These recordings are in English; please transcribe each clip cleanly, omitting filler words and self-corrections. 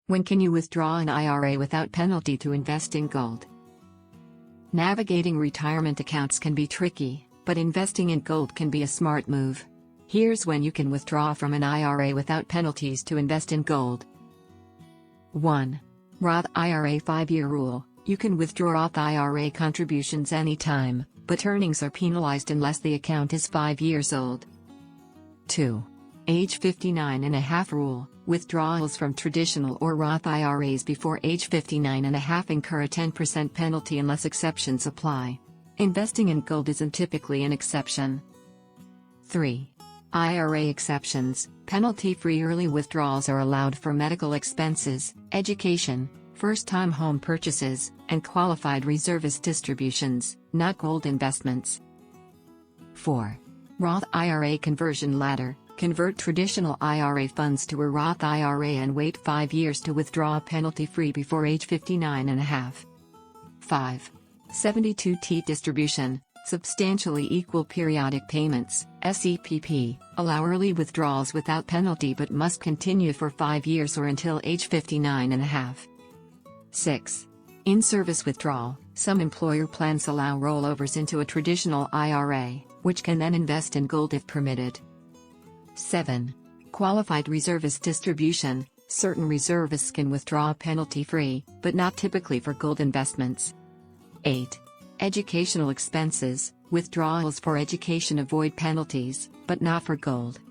When can you withdraw an IRA without penalty to invest in gold? Navigating retirement accounts can be tricky, but investing in gold can be a smart move. Here's when you can withdraw from an IRA without penalties to invest in gold. 1. Roth IRA 5-year rule. You can withdraw Roth IRA contributions anytime, but earnings are penalized unless the account is 5 years old. 2. Age 59 and a half rule. Withdrawals from traditional or Roth IRAs before age 59 and a half incur a 10% penalty unless exceptions apply. Investing in gold isn't typically an exception. 3. IRA exceptions. Penalty-free early withdrawals are allowed for medical expenses, education, first-time home purchases, and qualified reservist distributions, not gold investments. 4. Roth IRA conversion ladder. Convert traditional IRA funds to a Roth IRA and wait 5 years to withdraw penalty-free before age 59 and a half. 5. 72T distribution. Substantially equal periodic payments, SEPP, allow early withdrawals without penalty but must continue for 5 years or until age 59 and a half. 6. In-service withdrawal. Some employer plans allow rollovers into a traditional IRA, which can then invest in gold if permitted. 7. Qualified reservist distribution. Certain reservists can withdraw penalty-free, but not typically for gold investments. 8. Educational expenses. Withdrawals for education avoid penalties, but not for gold.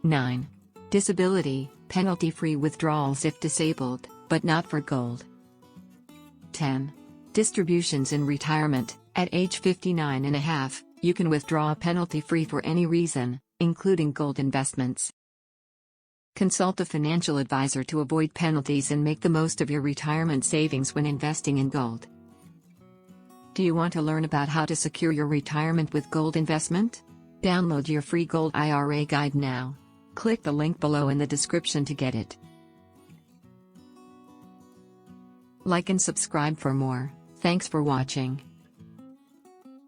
9. Disability. Penalty-free withdrawals if disabled, but not for gold. 10. Distributions in retirement. At age 59 and a half, you can withdraw penalty-free for any reason, including gold investments. Consult a financial advisor to avoid penalties and make the most of your retirement savings when investing in gold. Do you want to learn about how to secure your retirement with gold investment? Download your free Gold IRA guide now. Click the link below in the description to get it. Like and subscribe for more. Thanks for watching.